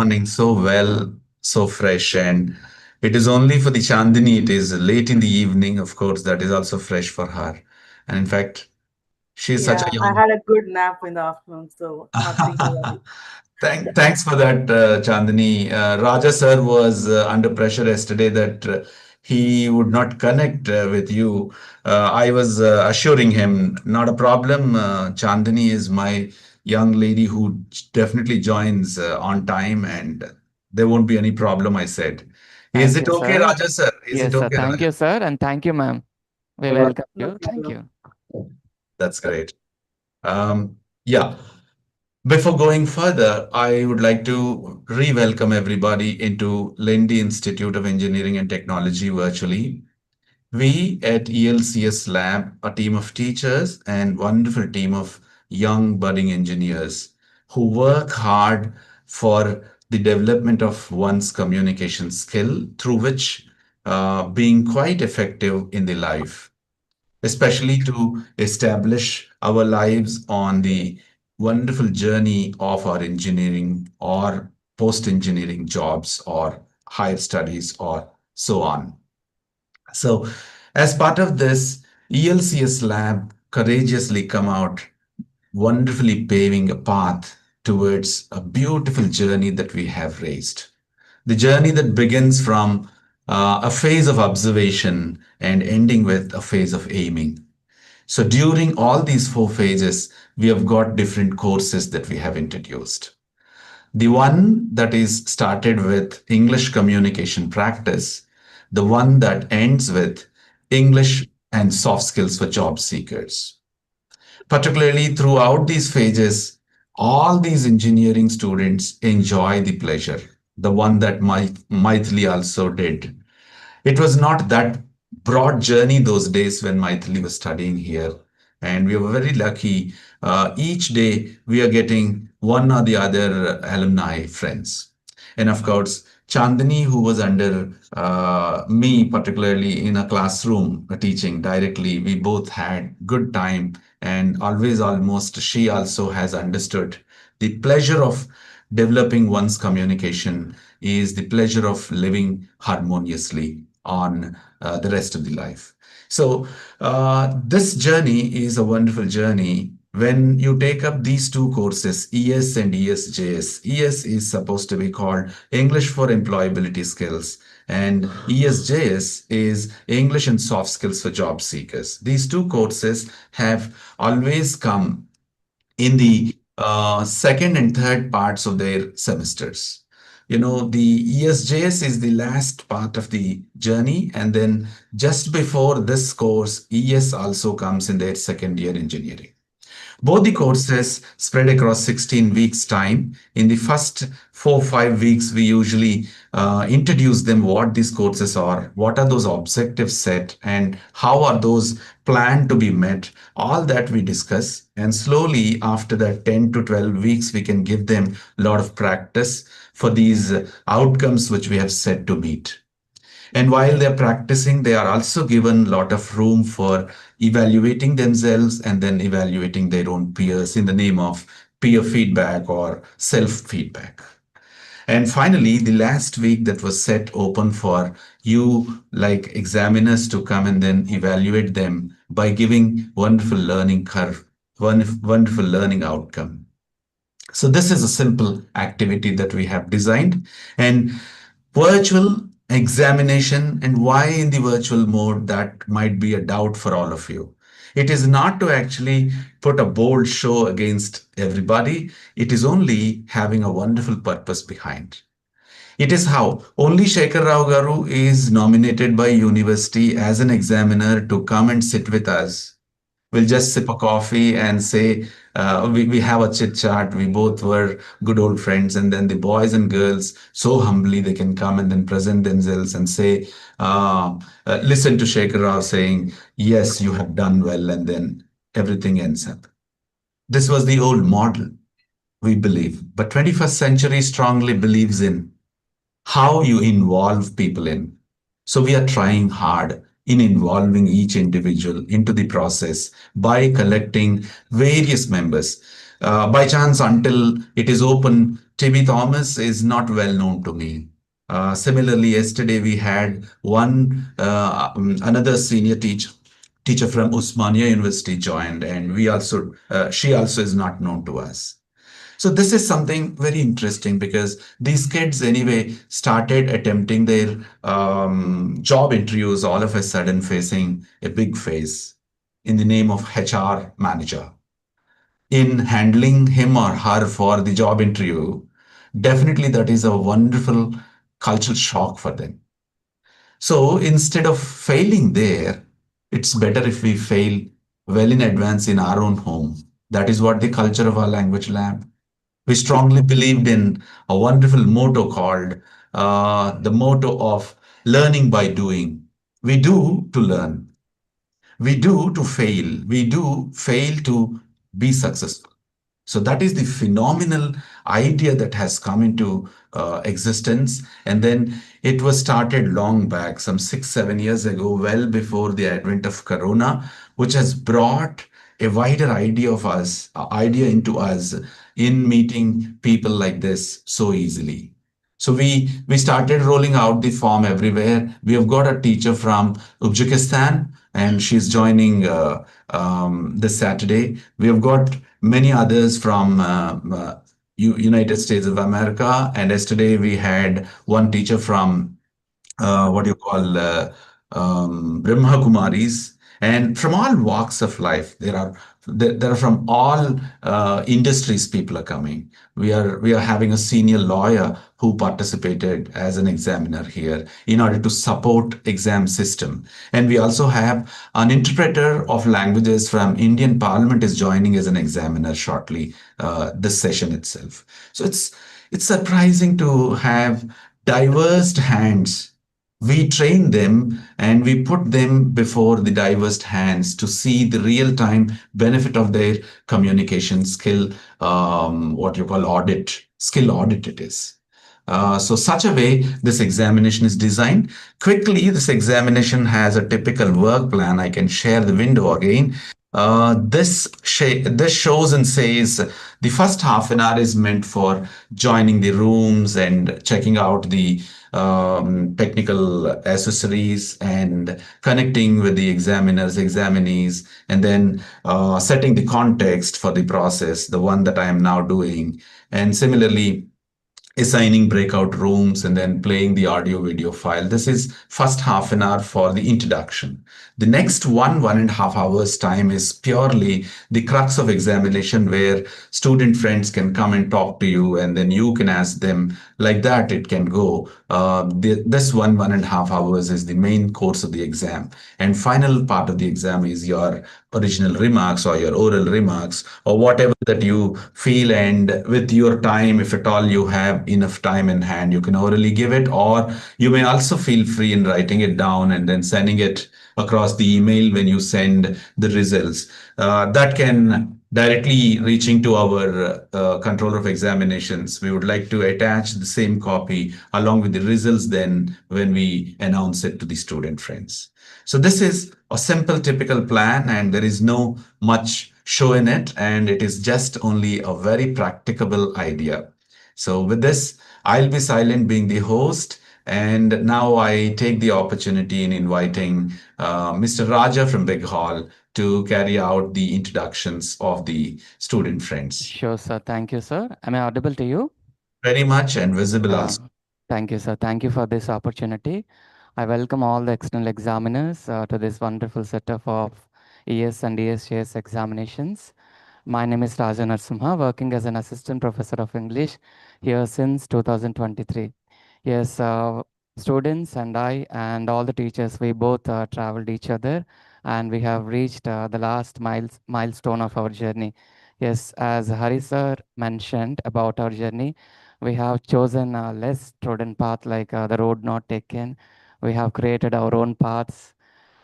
morning so well, so fresh, and it is only for the Chandini. It is late in the evening, of course, that is also fresh for her. And in fact, she is such Yeah, a I young. had a good nap in the afternoon, so nothing to worry. Thanks for that, Chandini. Raja sir was under pressure yesterday that he would not connect with you. I was assuring him, not a problem. Chandini is my young lady who definitely joins on time, and there won't be any problem, I said. Is Thank it you, okay, sir. Raja sir? Is it Yes, sir. okay, Thank Raja? you, sir. And thank you, ma'am. We Yeah, welcome no you. Thank problem. you. That's great. Yeah. Before going further, I would like to re-welcome everybody into Lindy Institute of Engineering and Technology virtually. We at ELCS Lab, a team of teachers and wonderful team of young budding engineers who work hard for the development of one's communication skill through which being quite effective in the life, especially to establish our lives on the wonderful journey of our engineering or post engineering jobs or higher studies or so on. So, as part of this, ELCS Lab courageously come out, wonderfully paving a path towards a beautiful journey that we have raised. The journey that begins from a phase of observation and ending with a phase of aiming. So during all these four phases, we have got different courses that we have introduced. The one that is started with English communication practice, the one that ends with English and soft skills for job seekers. Particularly throughout these phases, all these engineering students enjoy the pleasure, the one that Maithili also did. It was not that broad journey those days when Maithili was studying here. And we were very lucky. Each day we are getting one or the other alumni friends. And of course, Chandani, who was under me, particularly in a classroom teaching directly, we both had good time. And always, almost, she also has understood the pleasure of developing one's communication is the pleasure of living harmoniously on the rest of the life. So, this journey is a wonderful journey. When you take up these two courses, ES and ESJS, ES is supposed to be called English for Employability Skills, and ESJS is English and Soft Skills for Job Seekers. These two courses have always come in the second and third parts of their semesters. You know, the ESJS is the last part of the journey, and then just before this course, ES also comes in their second year engineering. Both the courses spread across 16 weeks time. In the first 4 5 weeks, we usually introduce them what these courses are, what are those objectives set, and how are those planned to be met. All that we discuss. And slowly, after that 10 to 12 weeks, we can give them a lot of practice for these outcomes which we have set to meet. And while they're practicing, they are also given a lot of room for evaluating themselves and then evaluating their own peers in the name of peer feedback or self feedback. And finally, the last week that was set open for you, like examiners, to come and then evaluate them by giving wonderful learning curve, wonderful learning outcome. So this is a simple activity that we have designed, and virtual examination, and why in the virtual mode, that might be a doubt for all of you. It is not to actually put a bold show against everybody. It is only having a wonderful purpose behind. It is how only Shekhar Rao Garu is nominated by university as an examiner to come and sit with us. We'll just sip a coffee and say, we have a chit chat. We both were good old friends. And then the boys and girls, so humbly, they can come and then present themselves and say, listen to Shekhar Rao saying, yes, you have done well. And then everything ends up. This was the old model, we believe. But 21st century strongly believes in how you involve people in. So we are trying hard in involving each individual into the process by collecting various members. By chance, until it is open, TB Thomas is not well known to me. Similarly, yesterday we had another senior teacher from Usmania University joined, and she also is not known to us. So this is something very interesting because these kids anyway started attempting their job interviews all of a sudden facing a big face in the name of HR manager. In handling him or her for the job interview, definitely that is a wonderful cultural shock for them. So instead of failing there, it's better if we fail well in advance in our own home. That is what the culture of our language lab. We strongly believed in a wonderful motto called the motto of learning by doing. We do to learn. We do to fail. We do fail to be successful. So that is the phenomenal idea that has come into existence. And then it was started long back, some 6, 7 years ago, well before the advent of Corona, which has brought a wider idea into us in meeting people like this so easily. So we started rolling out the form everywhere. We have got a teacher from Uzbekistan, and she's joining this Saturday. We have got many others from United States of America, and yesterday we had one teacher from what you call Brahma Kumaris, and from all walks of life. There are from all industries people are coming. We are having a senior lawyer who participated as an examiner here in order to support exam system, and we also have an interpreter of languages from Indian Parliament is joining as an examiner shortly this session itself. So it's surprising to have diverse hands. We train them and we put them before the diverse hands to see the real time benefit of their communication skill, what you call skill audit it is. So such a way this examination is designed. Quickly, this examination has a typical work plan. I can share the window again. This shows and says the first half an hour is meant for joining the rooms and checking out the technical accessories and connecting with the examiners, examinees, and then setting the context for the process, the one that I am now doing. And similarly, assigning breakout rooms and then playing the audio video file. This is first half an hour for the introduction. The next 1.5 hours time is purely the crux of examination where student friends can come and talk to you and then you can ask them. Like that it can go. This 1.5 hours is the main course of the exam, and final part of the exam is your original remarks or your oral remarks or whatever that you feel, and with your time, if at all you have enough time in hand, you can orally give it, or you may also feel free in writing it down and then sending it across the email when you send the results. That can directly reaching to our controller of examinations. We would like to attach the same copy along with the results then when we announce it to the student friends. So this is a simple typical plan, and there is no much show in it, and it is just only a very practicable idea. So with this, I'll be silent being the host. And now I take the opportunity in inviting Mr. Raja from Big Hall to carry out the introductions of the student friends. Sure, sir. Thank you, sir. Am I audible to you? Very much and visible Uh, also. Thank you, sir. Thank you for this opportunity. I welcome all the external examiners to this wonderful setup of ES and ESJS examinations. My name is Raja Narasimha, working as an assistant professor of English here since 2023. Yes, students and I and all the teachers, we both traveled each other, and we have reached the last milestone of our journey. Yes, as Hari sir mentioned about our journey, we have chosen a less trodden path like the road not taken. We have created our own paths,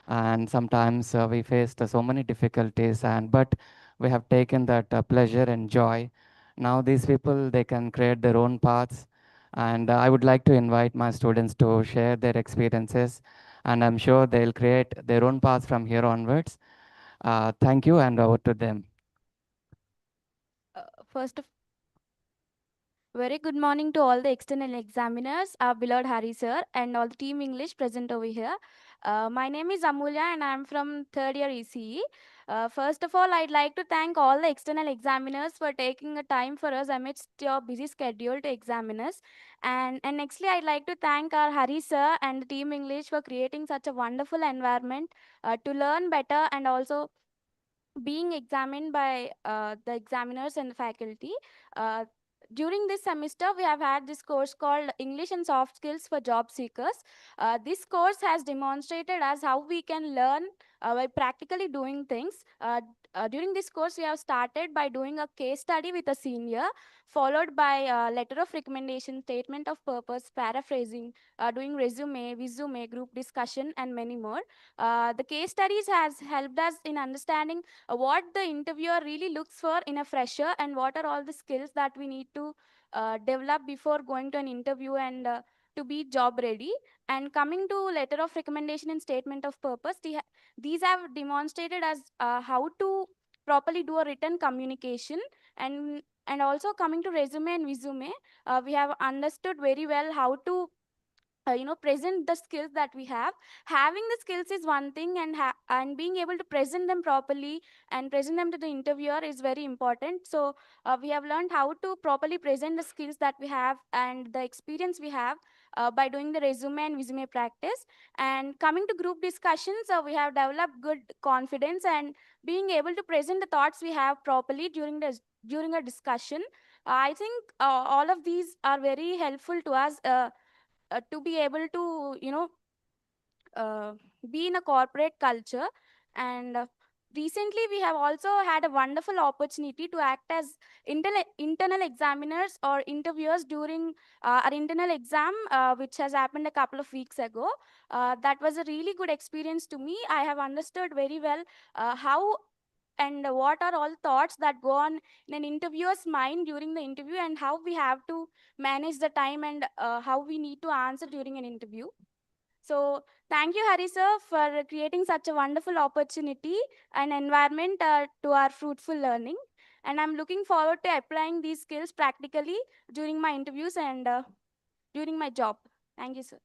and sometimes we faced so many difficulties, and but we have taken that pleasure and joy. Now these people, they can create their own paths, and I would like to invite my students to share their experiences, and I'm sure they'll create their own paths from here onwards. Thank you, and over to them. First of Very good morning to all the external examiners, our beloved Hari sir, and all the team English present over here. My name is Amulya and I am from third year ECE. First of all, I'd like to thank all the external examiners for taking a time for us amidst your busy schedule to examine us. And nextly, I'd like to thank our Hari sir and the team English for creating such a wonderful environment to learn better and also being examined by the examiners and the faculty. Uh, During this semester, we have had this course called English and Soft Skills for Job Seekers. This course has demonstrated us how we can learn by practically doing things. During this course, we have started by doing a case study with a senior, followed by a letter of recommendation, statement of purpose, paraphrasing, doing resume, group discussion, and many more. The case studies has helped us in understanding what the interviewer really looks for in a fresher and what are all the skills that we need to develop before going to an interview and to be job ready. And coming to letter of recommendation and statement of purpose, these have demonstrated as how to properly do a written communication. And also coming to resume and resume, we have understood very well how to present the skills that we have. Having the skills is one thing, and being able to present them properly and present them to the interviewer is very important. So we have learned how to properly present the skills that we have and the experience we have by doing the resume and resume practice. And coming to group discussions, we have developed good confidence and being able to present the thoughts we have properly during a discussion. I think all of these are very helpful to us to be able to uh, be in a corporate culture. And recently we have also had a wonderful opportunity to act as internal examiners or interviewers during our internal exam, which has happened a couple of weeks ago. That was a really good experience to me. I have understood very well how and what are all thoughts that go on in an interviewer's mind during the interview, and how we have to manage the time, and how we need to answer during an interview. So thank you, Hari sir, for creating such a wonderful opportunity and environment to our fruitful learning. And I'm looking forward to applying these skills practically during my interviews and during my job. Thank you, sir.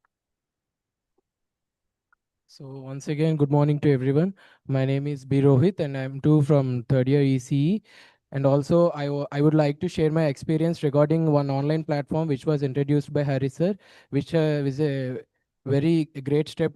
So once again, good morning to everyone. My name is B. Rohit and I'm too from third year ECE. And also I would like to share my experience regarding one online platform which was introduced by Harry sir, which is a very great step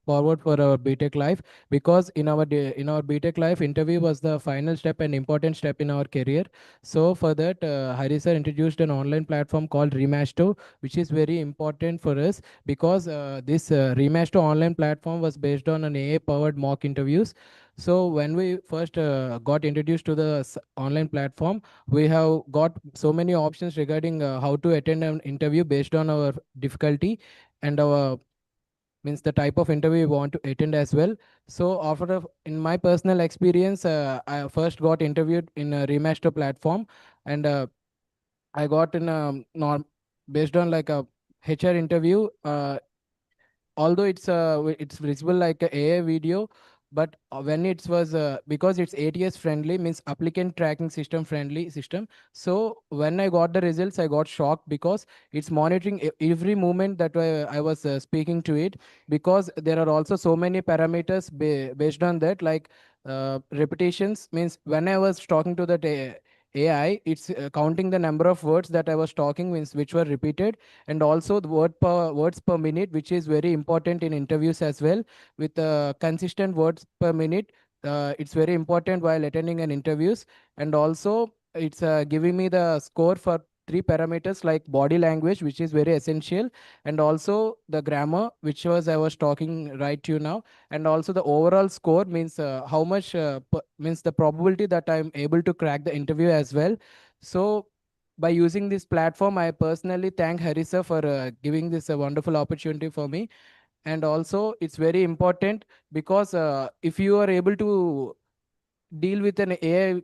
forward for our BTech life, because in our BTech life, interview was the final step and important step in our career. So for that, Harry sir introduced an online platform called Remasto, which is very important for us, because this Remaster online platform was based on an AI powered mock interviews. So when we first got introduced to the online platform, we have got so many options regarding how to attend an interview based on our difficulty and our means the type of interview we want to attend as well. So in my personal experience, I first got interviewed in a Remaster platform, and I got in a based on like a HR interview. Although it's visible like a AI video, but when it was because it's ATS friendly, means applicant tracking system friendly system. So when I got the results, I got shocked, because it's monitoring every movement that I was speaking to it, because there are also so many parameters based on that, like repetitions, means when I was talking to that AI, it's counting the number of words that I was talking, means which were repeated, and also the words per minute, which is very important in interviews as well. With consistent words per minute, it's very important while attending an interviews. And also it's giving me the score for three parameters, like body language, which is very essential, and also the grammar, which was I was talking right to you now, and also the overall score, means how much means the probability that I'm able to crack the interview as well. So by using this platform, I personally thank Harissa for giving this a wonderful opportunity for me. And also, it's very important, because if you are able to deal with an AI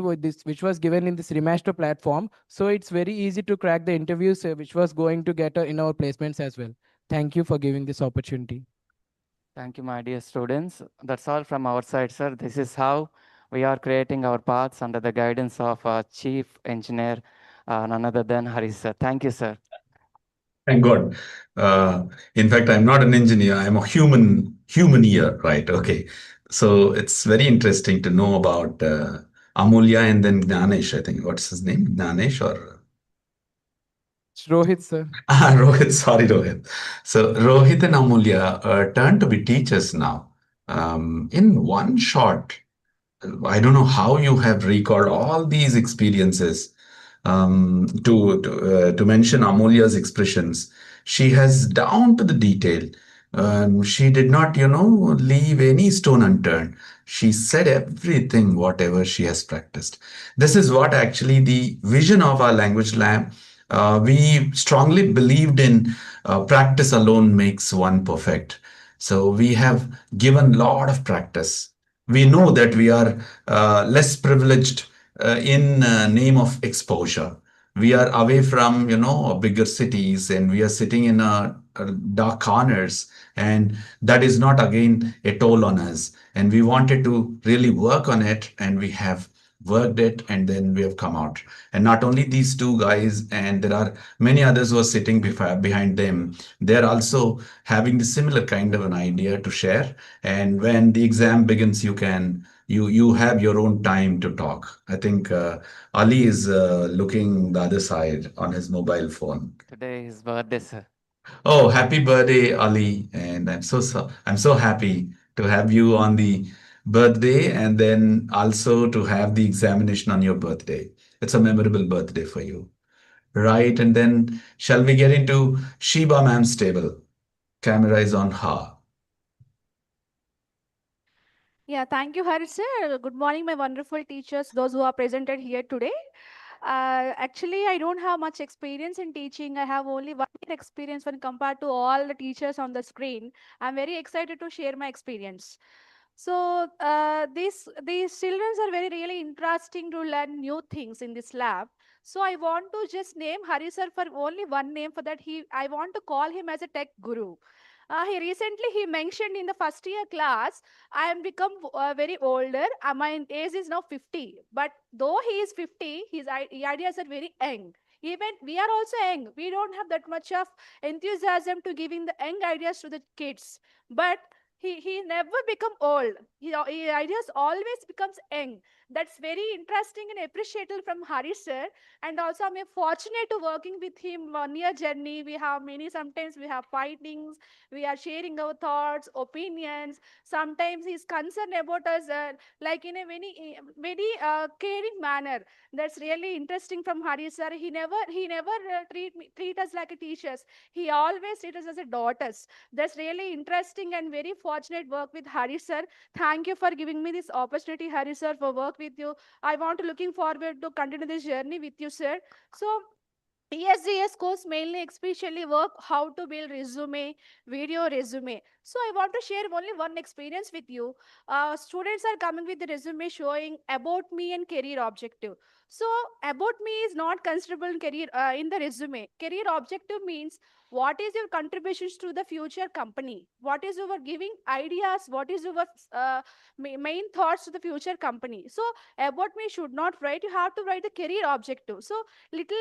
with this, which was given in this remaster platform, so it's very easy to crack the interviews, which was going to get in our placements as well. Thank you for giving this opportunity. Thank you, my dear students. That's all from our side, sir. This is how We are creating our paths under the guidance of our chief engineer, none other than Hari sir. Thank you, sir. Thank God. Uh, in fact, I'm not an engineer. I'm a human ear, right? Okay. So it's very interesting to know about Amulya and then Gnanesh, I think. What's his name? Gnanesh or It's Rohit, sir. Rohit, sorry, Rohit. So Rohit and Amulya turned to be teachers now. In one shot, I don't know how you have recalled all these experiences. To mention Amulya's expressions, she has down to the detail. She did not, leave any stone unturned. She said everything, whatever she has practiced. This is what actually the vision of our language lab. We strongly believed in practice alone makes one perfect. So we have given a lot of practice. We know that we are less privileged in name of exposure. We are away from bigger cities, and we are sitting in dark corners, and that is not again a toll on us, and we wanted to really work on it, and we have worked it, and then we have come out. And not only these two guys, and there are many others who are sitting behind them. They're also having the similar kind of an idea to share. And when the exam begins, you have your own time to talk. I think Ali is looking the other side on his mobile phone. Today is birthday, sir. Oh, happy birthday, Ali! And I'm so happy to have you on the birthday, and then also to have the examination on your birthday. It's a memorable birthday for you, right? And then shall we get into Sheba ma'am's table? Camera is on her. Yeah, thank you, Hari sir. Good morning, my wonderful teachers, those who are presented here today. Actually, I don't have much experience in teaching. I have only 1 year experience when compared to all the teachers on the screen. I'm very excited to share my experience. So these children are very really interesting to learn new things in this lab. So I want to just name Hari sir for only one name for that. I want to call him as a tech guru. He recently he mentioned in the first year class, I am become very older. My age is now 50. But though he is 50, his ideas are very young. Even we are also young. We don't have that much of enthusiasm to giving the young ideas to the kids. But he never become old. His ideas always becomes young. That's very interesting and appreciable from Hari sir. And also I'm fortunate to working with him 1 year journey. We have many, sometimes we have fightings, we are sharing our thoughts, opinions. Sometimes he's concerned about us, like in a very caring manner. That's really interesting from Hari sir. He never treat us like a teachers. He always treat us as a daughters. That's really interesting and very fortunate work with Hari sir. Thank you for giving me this opportunity, Hari sir, for work with you. I want to looking forward to continue this journey with you, sir. So ESJS course mainly especially work how to build resume, video resume. So I want to share only one experience with you. Students are coming with the resume showing about me and career objective. So about me is not considerable in career in the resume. Career objective means what is your contributions to the future company? What is your giving ideas? What is your main thoughts to the future company? So about me should not write. You have to write the career objective. So little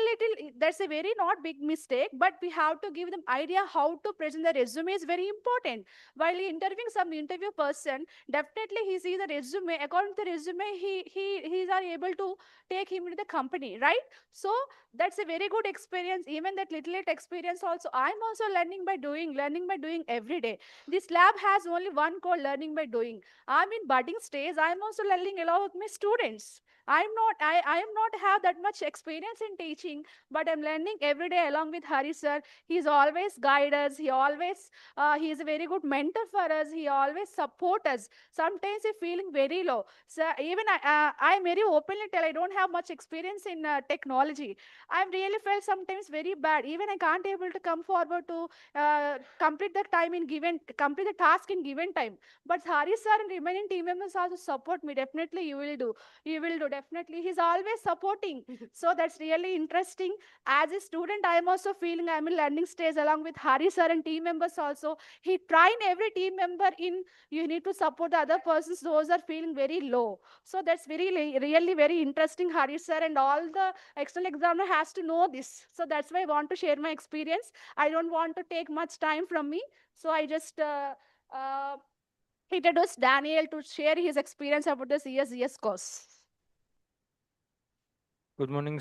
that's a very not big mistake, but we have to give them idea how to present the resume is very important. While interviewing some interview person, definitely he sees the resume. According to the resume, he's are able to take him into the company, right? So that's a very good experience. Even that little experience also, I'm also learning by doing every day. This lab has only one called learning by doing. I'm in budding stage. I'm also learning along with my students. I am not have that much experience in teaching, but I'm learning every day along with Hari sir. He's always guide us. He is a very good mentor for us. He always support us. Sometimes he's feeling very low. So even I very openly tell I don't have much experience in technology. I'm really felt sometimes very bad. Even I can't able to come forward to complete the task in given time. But Hari sir and remaining team members also support me. Definitely you will do. You will do. definitely. He's always supporting. So that's really interesting. As a student, I am also feeling I'm in learning stage along with Hari sir and team members also. He train every team member in you need to support the other persons, those are feeling very low. So that's really very interesting, Hari sir, and all the external examiner has to know this. So that's why I want to share my experience. I don't want to take much time from me. So I just introduced Daniel to share his experience about this ESJS course. Good morning,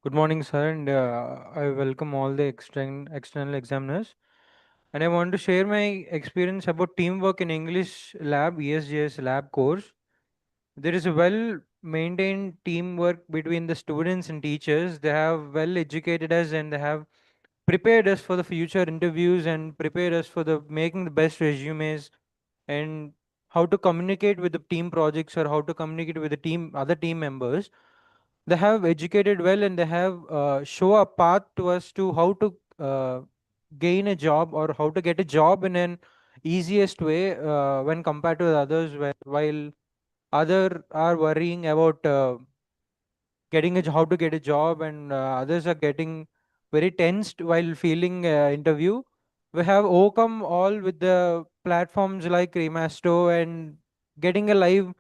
good morning, sir, and I welcome all the external examiners. And I want to share my experience about teamwork in English lab, ESJS lab course. There is a well maintained teamwork between the students and teachers. They have well educated us and they have prepared us for the future interviews and prepared us for the making the best resumes and how to communicate with the team projects or how to communicate with the team other team members. They have educated well and they have show a path to us to how to gain a job or how to get a job in an easiest way when compared to the others, while other are worrying about getting how to get a job, and others are getting very tensed while feeling interview. We have overcome all with the platforms like Remasto and getting a live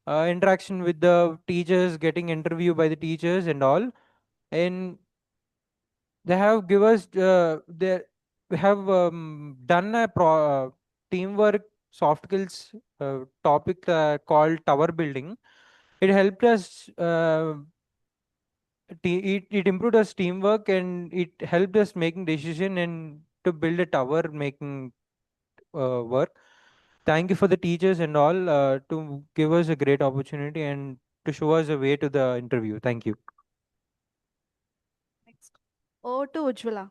interaction with the teachers, getting interview by the teachers and all. And they have give us they we have done a teamwork soft skills topic called tower building. It helped us it improved us teamwork and it helped us making decision and to build a tower making work. Thank you for the teachers and all to give us a great opportunity and to show us a way to the interview. Thank you. Next. Over to Ujjwala.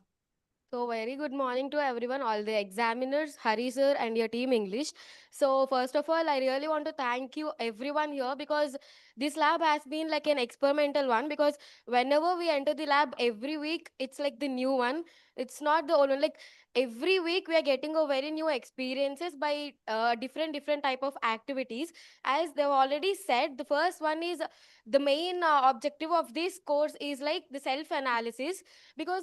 So very good morning to everyone, all the examiners, Hari sir and your team English. So first of all, I really want to thank you everyone here because this lab has been like an experimental one, because whenever we enter the lab every week, it's like the new one. It's not the old one. Like every week we are getting a very new experiences by different type of activities. As they've already said, the first one is the main objective of this course is like the self analysis, because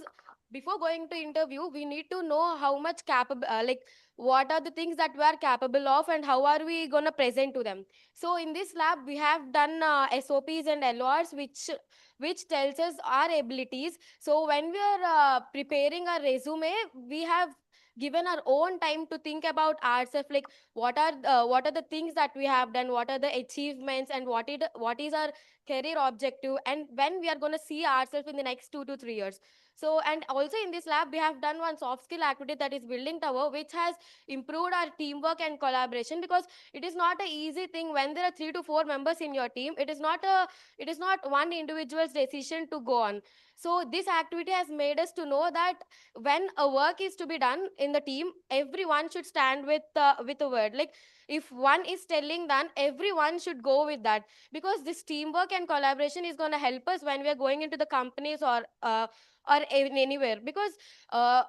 before going to interview we need to know how much capable like what are the things that we are capable of and how are we going to present to them. So in this lab we have done SOPs and LORs which tells us our abilities. So when we are preparing our resume, we have given our own time to think about ourselves, like what are the things that we have done, what are the achievements, and what is our career objective, and when we are going to see ourselves in the next 2 to 3 years. So, and also in this lab, we have done one soft skill activity, that is building tower, which has improved our teamwork and collaboration, because it is not an easy thing when there are 3 to 4 members in your team. It is not one individual's decision to go on. So this activity has made us to know that when a work is to be done in the team, everyone should stand with a word. Like if one is telling, then everyone should go with that, because this teamwork and collaboration is going to help us when we are going into the companies or anywhere, because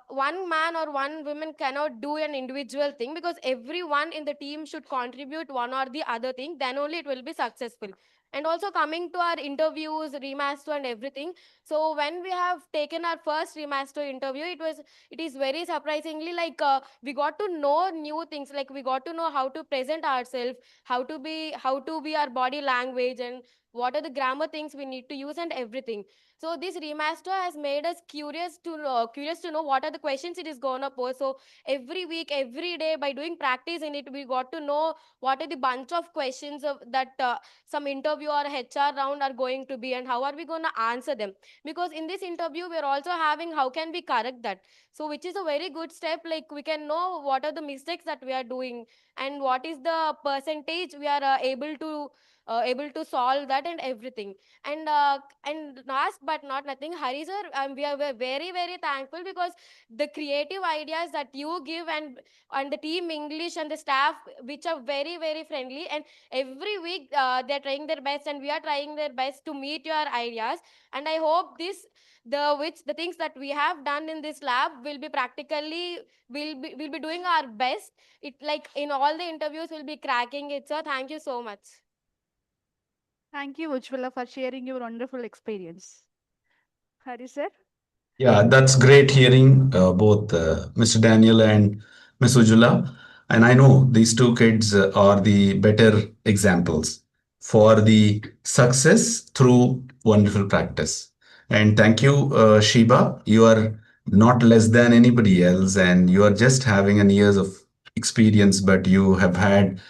one man or one woman cannot do an individual thing, because everyone in the team should contribute one or the other thing, then only it will be successful. And also coming to our interviews, remaster and everything. So when we have taken our first remaster interview, it is very surprisingly like we got to know new things, like we got to know how to present ourselves, how to be our body language, and what are the grammar things we need to use and everything. So this remaster has made us curious to know what are the questions it is gonna pose. So every week, every day, by doing practice in it, we got to know what are the bunch of questions that some interview or HR round are going to be, and how are we gonna answer them. Because in this interview, we are also having how can we correct that. So which is a very good step. Like we can know what are the mistakes that we are doing, and what is the percentage we are able to solve that and everything. And last but not nothing, Hari sir, we are very thankful, because the creative ideas that you give, and the team English and the staff, which are very friendly, and every week they're trying their best, and we are trying their best to meet your ideas. And I hope the things that we have done in this lab will be practically, will be doing our best. It, like in all the interviews, will be cracking it. So thank you so much. Thank you, Ujjwala, for sharing your wonderful experience. Hari sir? Yeah, that's great hearing both Mr. Daniel and Miss Ujula. And I know these two kids are the better examples for the success through wonderful practice. And thank you, Shiba. You are not less than anybody else, and you are just having an years of experience, but you have had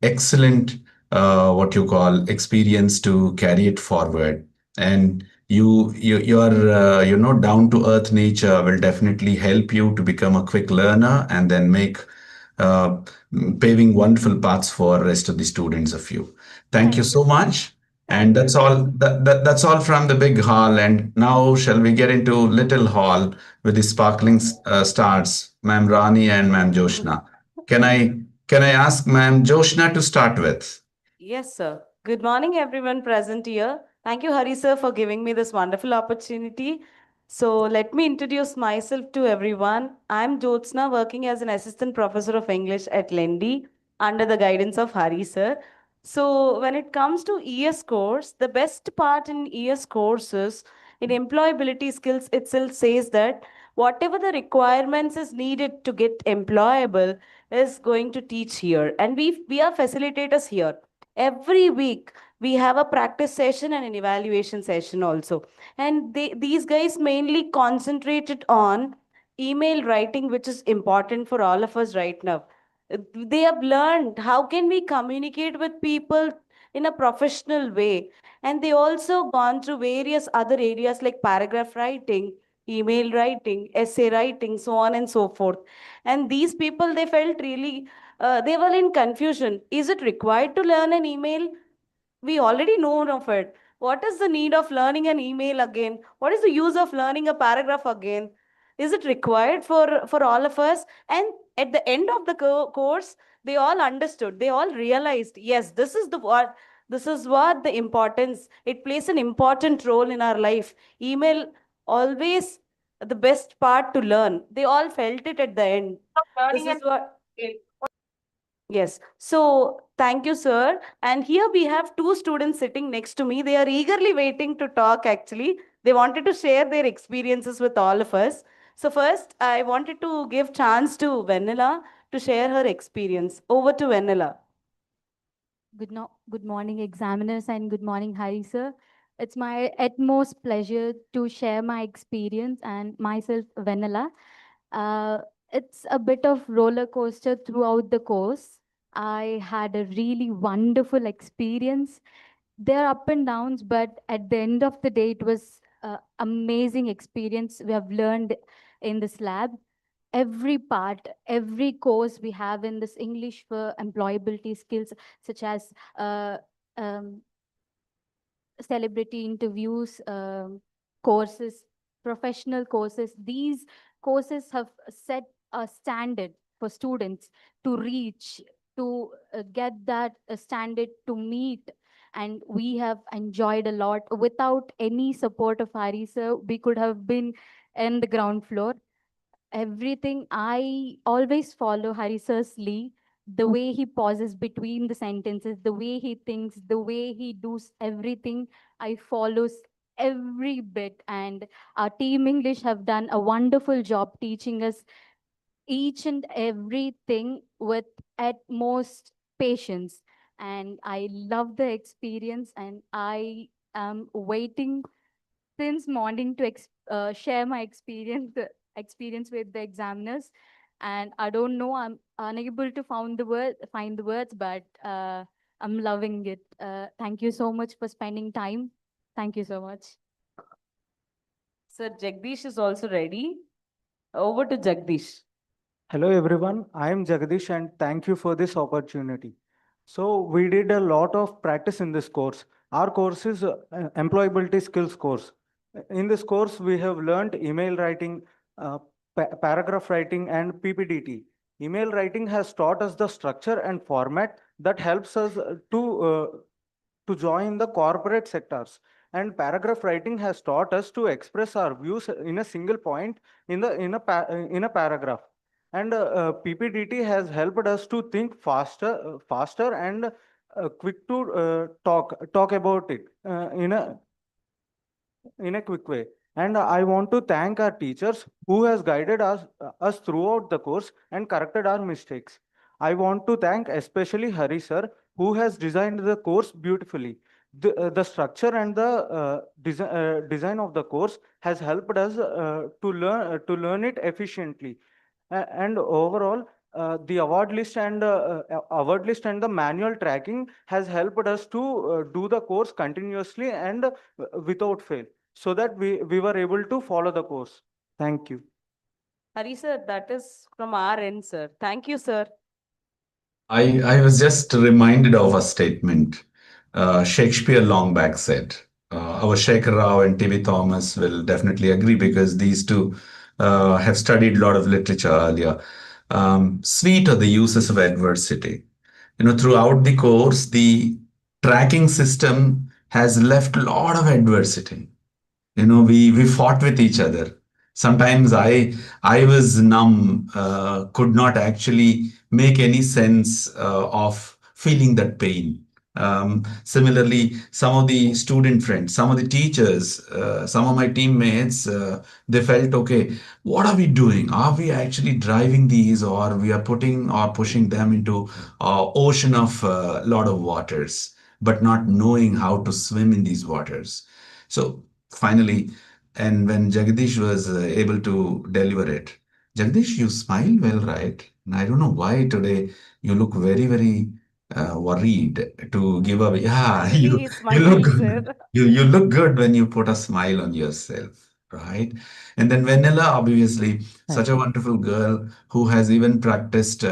excellent what you call experience to carry it forward. And your down to earth nature will definitely help you to become a quick learner and then make uh, paving wonderful paths for rest of the students of you. Thank you Thank you, so sir. much. And Thank you, that's sir. all that's all from the big hall. And now shall we get into little hall with the sparkling stars, Ma'am Rani and Ma'am Joshna. Can I can I ask Ma'am Joshna to start with? Yes, sir. Good morning, everyone present here. Thank you, Hari sir, for giving me this wonderful opportunity. So, let me introduce myself to everyone. I'm Jyotsna, working as an assistant professor of English at Lendi under the guidance of Hari sir. So, when it comes to ES course, the best part in ES courses in employability skills itself says that whatever the requirements is needed to get employable is going to teach here, and we are facilitators here. Every week we have a practice session and an evaluation session also, and these guys mainly concentrated on email writing, which is important for all of us right now. They have learned how can we communicate with people in a professional way, and they also gone through various other areas like paragraph writing, email writing, essay writing, so on and so forth. And these people, they felt really they were in confusion. Is it required to learn an email? We already know of it. What is the need of learning an email again? What is the use of learning a paragraph again? Is it required for all of us? And at the end of the course, they all understood. They all realized, yes, this is what the importance. It plays an important role in our life. Email always the best part to learn. They all felt it at the end. This is what. Yes. So thank you, sir. And here we have two students sitting next to me. They are eagerly waiting to talk, actually. They wanted to share their experiences with all of us. So first, I wanted to give chance to Vanilla to share her experience. Over to Vanilla. Good morning, examiners, and good morning, Hari sir. It's my utmost pleasure to share my experience and myself, Vanilla. Uh, it's a bit of roller coaster throughout the course. I had a really wonderful experience. There are up and downs, but at the end of the day, it was an amazing experience we have learned in this lab. Every part, every course we have in this English for employability skills, such as um, celebrity interviews, courses, professional courses. These courses have set a standard for students to reach, to get that standard to meet. And we have enjoyed a lot. Without any support of Hari sir, we could have been in the ground floor. Everything, I always follow Hari sir's lead. The way he pauses between the sentences, the way he thinks, the way he does everything, I follows every bit. And our team English have done a wonderful job teaching us each and everything with utmost patience. And I love the experience, and I am waiting since morning to share my experience with the examiners. And I don't know, I'm unable to find the words, but I'm loving it. Thank you so much for spending time. Thank you so much. Sir Jagdish is also ready. Over to Jagdish. Hello everyone, I am Jagdish and thank you for this opportunity. So we did a lot of practice in this course. Our course is employability skills course. In this course, we have learned email writing, paragraph writing and PPDT. Email writing has taught us the structure and format that helps us to join the corporate sectors. And paragraph writing has taught us to express our views in a single point in a paragraph. And PPDT has helped us to think faster and quick to talk about it in a quick way. And I want to thank our teachers who has guided us throughout the course and corrected our mistakes. I want to thank especially Hari sir who has designed the course beautifully. The structure and the design of the course has helped us to learn it efficiently. And overall, the award list and the manual tracking has helped us to do the course continuously and without fail, so that we were able to follow the course. Thank you. Hari sir, that is from our end, sir. Thank you, sir. I was just reminded of a statement Shakespeare long back said. Our Shekhar Rao and T.B. Thomas will definitely agree because these two have studied a lot of literature earlier. Sweet are the uses of adversity. Throughout the course, the tracking system has left a lot of adversity. We fought with each other. Sometimes I was numb, could not actually make any sense of feeling that pain. Similarly, some of the student friends, some of the teachers, some of my teammates, they felt, okay, what are we doing? Are we actually driving these, or we are putting or pushing them into ocean of a lot of waters, but not knowing how to swim in these waters? So finally, and when Jagdish was able to deliver it, Jagdish, you smile well, right? And I don't know why today you look very, very worried to give away. Yeah, Actually, he's you look smiling, sir. good. You look good when you put a smile on yourself, right? And then Vanilla, obviously, such Thank a you. wonderful girl who has even practiced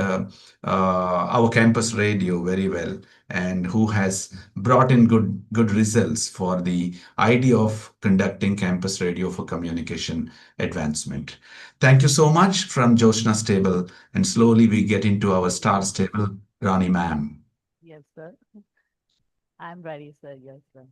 our campus radio very well, and who has brought in good results for the idea of conducting campus radio for communication advancement. Thank you so much from Joshna's table, and slowly we get into our stars table. Rani ma'am. Yes, sir. I'm ready, sir. Yes, sir.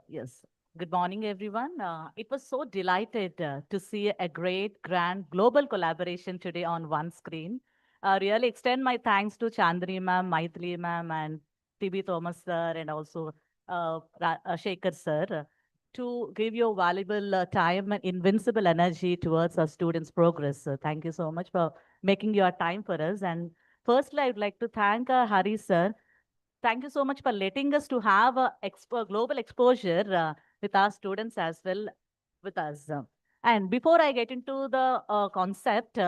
Yes. Good morning, everyone. It was so delighted to see a great, grand global collaboration today on one screen. Really extend my thanks to Chandri ma'am, Maithili ma'am, and TB Thomas sir, and also Shekhar sir, to give your valuable time and invincible energy towards our students' progress. So thank you so much for making your time for us. And firstly, I would like to thank Hari sir. Thank you so much for letting us to have a global exposure with our students as well with us. And before I get into the concept,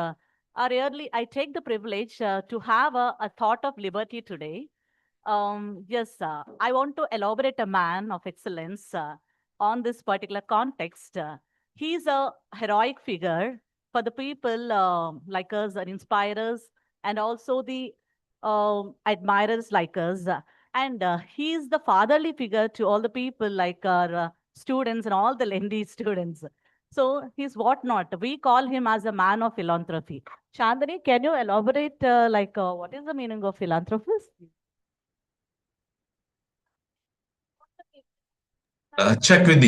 I take the privilege to have a thought of liberty today. Yes, I want to elaborate a man of excellence on this particular context. He's a heroic figure for the people like us and inspirers, and also the admirers like us. And he's the fatherly figure to all the people like our students and all the Lendi students. So he's what not. We call him as a man of philanthropy. Chandani, can you elaborate what is the meaning of philanthropist? Check with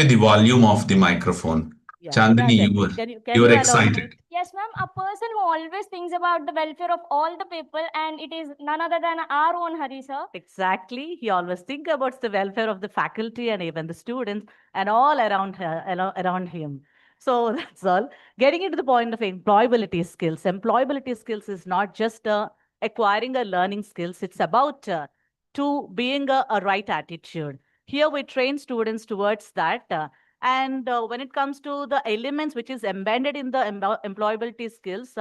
the volume of the microphone. Yeah, Chandani, check you it. were Can you were you excited. elaborate? Yes, ma'am. A person who always thinks about the welfare of all the people, and it is none other than our own Hari sir. Exactly. He always think about the welfare of the faculty and even the students and all around her, around him. So that's all. Getting into the point of employability skills. Employability skills is not just acquiring a learning skills. It's about to being a right attitude. Here we train students towards that. And when it comes to the elements which is embedded in the employability skills,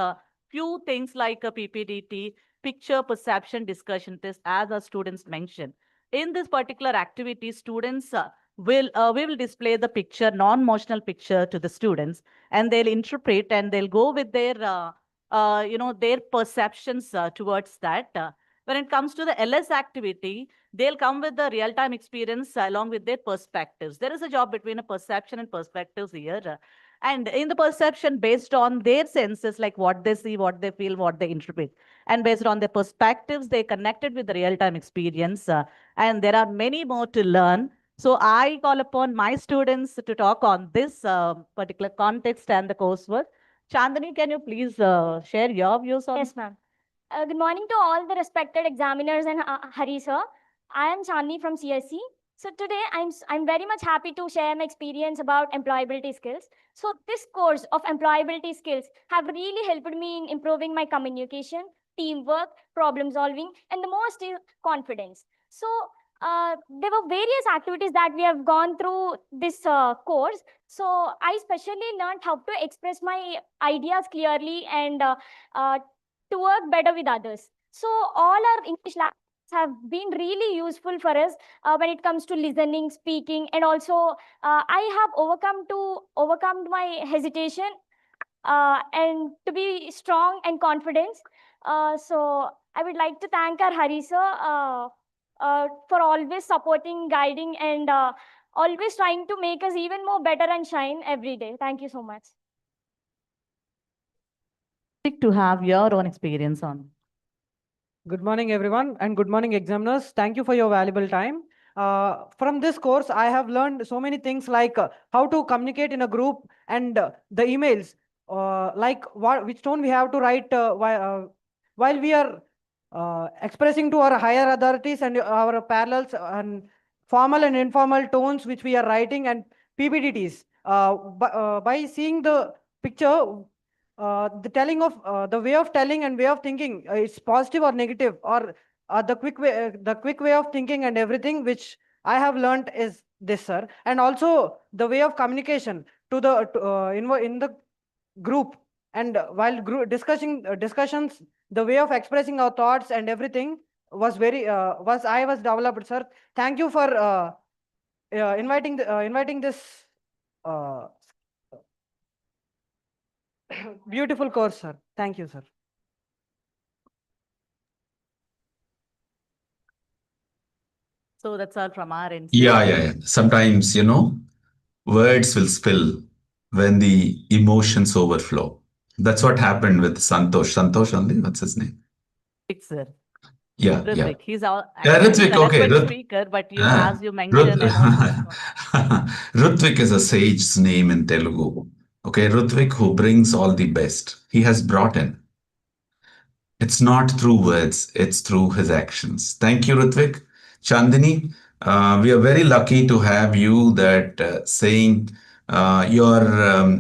few things like a PPDT, picture perception discussion test, as our students mentioned. In this particular activity, students we will display the picture, non-motional picture to the students, and they'll interpret and they'll go with their their perceptions towards that. When it comes to the LS activity, they'll come with the real-time experience along with their perspectives. There is a job between a perception and perspectives here. And in the perception, based on their senses, like what they see, what they feel, what they interpret, and based on their perspectives, they connected with the real-time experience. And there are many more to learn. So I call upon my students to talk on this particular context and the coursework. Chandani, can you please share your views on? Yes, ma'am. Good morning to all the respected examiners and Hari sir. I am Chandni from CSC. So today I'm very much happy to share my experience about employability skills. So this course of employability skills have really helped me in improving my communication, teamwork, problem solving, and the most is confidence. So there were various activities that we have gone through this course. So I especially learned how to express my ideas clearly and to work better with others. So all our English labs have been really useful for us when it comes to listening, speaking, and also I have overcome my hesitation and to be strong and confident. So I would like to thank our Hari sir for always supporting, guiding, and always trying to make us even more better and shine every day. Thank you so much. To have your own experience on. Good morning, everyone, and good morning, examiners. Thank you for your valuable time. From this course, I have learned so many things like how to communicate in a group and the emails, like which tone we have to write while we are expressing to our higher authorities and our parallels and formal and informal tones which we are writing and PPTs. By seeing the picture, the telling of the way of telling and way of thinking, it's positive or negative, or the quick way of thinking and everything which I have learned is this, sir. And also the way of communication to the in the group, and while discussions, the way of expressing our thoughts and everything was very was developed, sir. Thank you for inviting this uh, beautiful course, sir. Thank you, sir. So that's all from our end. Yeah. Sometimes, words will spill when the emotions overflow. That's what happened with Santosh. Santosh only, what's his name? Sir. Yeah. Ritvik. He's Yeah, actually Ritvik, an okay. eloquent speaker, but as you mentioned, Ritvik is a sage's name in Telugu. Okay, Ritvik, who brings all the best. He has brought in. It's not through words, it's through his actions. Thank you, Ritvik. Chandini, we are very lucky to have you that saying your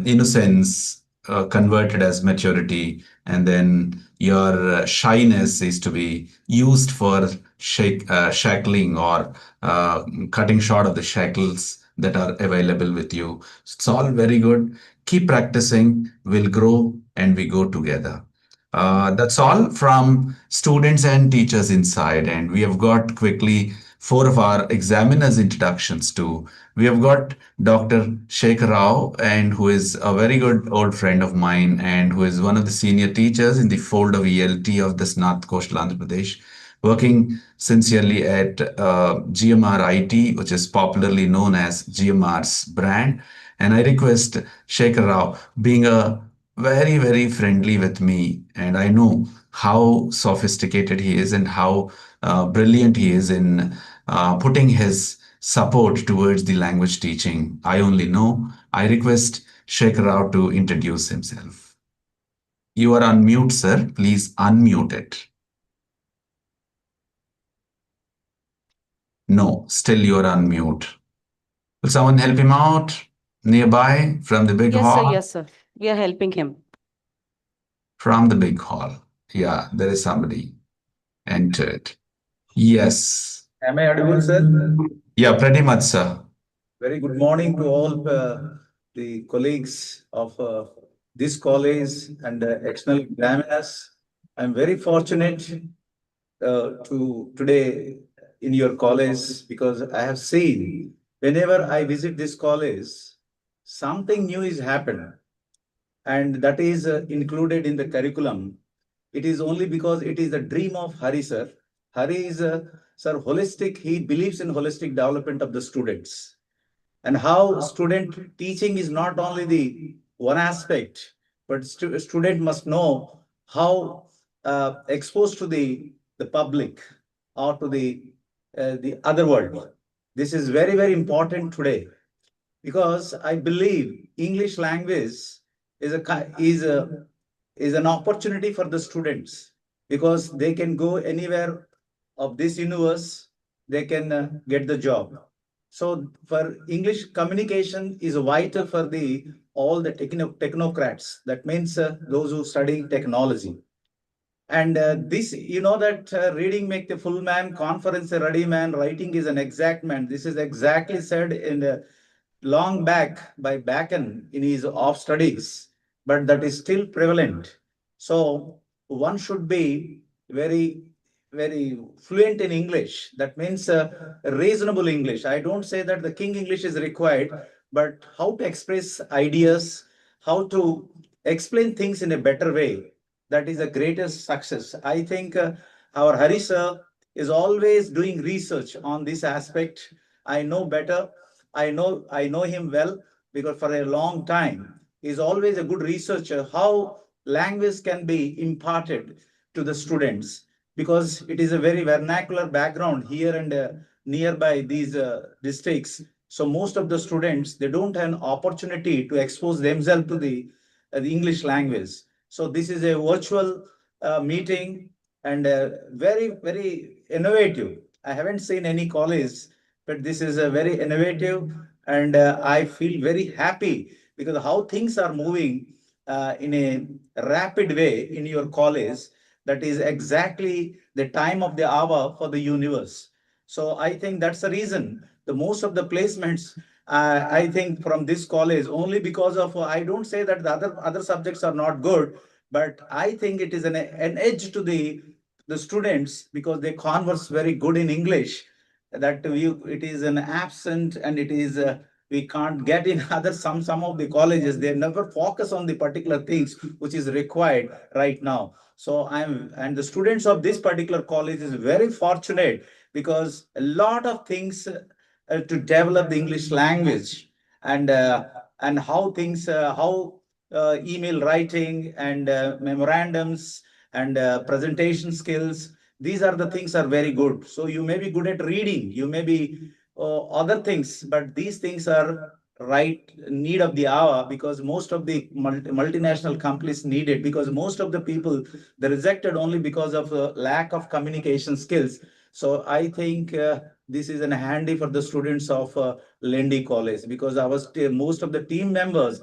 innocence converted as maturity, and then your shyness is to be used for shackling or cutting short of the shackles that are available with you. It's all very good. Keep practicing, we'll grow and we go together. That's all from students and teachers inside. And we have got quickly four of our examiners' introductions too. We have got Dr. Shekhar Rao, and who is a very good old friend of mine and who is one of the senior teachers in the fold of ELT of this North Coastal Andhra Pradesh, working sincerely at GMR IT, which is popularly known as GMR's brand. And I request Shekhar Rao, being a very friendly with me, and I know how sophisticated he is and how brilliant he is in putting his support towards the language teaching. I only know. I request Shekhar Rao to introduce himself. You are on mute, sir. Please unmute it. No, still you are on mute. Will someone help him out nearby from the big hall? Yes, sir. We are helping him. From the big hall. Yeah, there is somebody entered. Yes. Am I audible, sir? Yeah, pretty much, sir. Very good morning to all the colleagues of this college and external examiners. I'm very fortunate to today in your college, because I have seen whenever I visit this college, something new is happened, and that is included in the curriculum. It is only because it is the dream of Hari sir. Hari is sir holistic. He believes in holistic development of the students, and how student teaching is not only the one aspect, but student must know how exposed to the public or to the other world. This is very important today, because I believe English language is an opportunity for the students. because they can go anywhere of this universe, they can get the job. So for English, communication is vital for the all the technocrats. That means those who study technology. And this, you know that reading make the full man, conference a ready man, writing is an exact man. This is exactly said in the long back by Bacon in his Off Studies, but that is still prevalent. So one should be very, very fluent in English. That means reasonable English. I don't say that the King English is required, but how to express ideas, how to explain things in a better way. That is the greatest success. I think our Hari sir is always doing research on this aspect. I know better. I know him well because for a long time he's always a good researcher how language can be imparted to the students because it is a very vernacular background here and nearby these districts. So most of the students they don't have an opportunity to expose themselves to the English language. So this is a virtual meeting and very innovative. I haven't seen any college, but this is a very innovative, and I feel very happy because how things are moving in a rapid way in your college. That is exactly the time of the hour for the universe. So I think that's the reason the most of the placements I think from this college only because of I don't say that the other subjects are not good, but I think it is an edge to the students because they converse very good in English that we it is an absent and it is we can't get in other some of the colleges they never focus on the particular things which is required right now. So I'm and the students of this particular college is very fortunate because a lot of things to develop the English language and how things how email writing and memorandums and presentation skills, these are the things are very good. So you may be good at reading, you may be other things, but these things are right need of the hour because most of the multinational companies need it because most of the people they rejected only because of lack of communication skills. So I think this is an handy for the students of Lendi College because most of the team members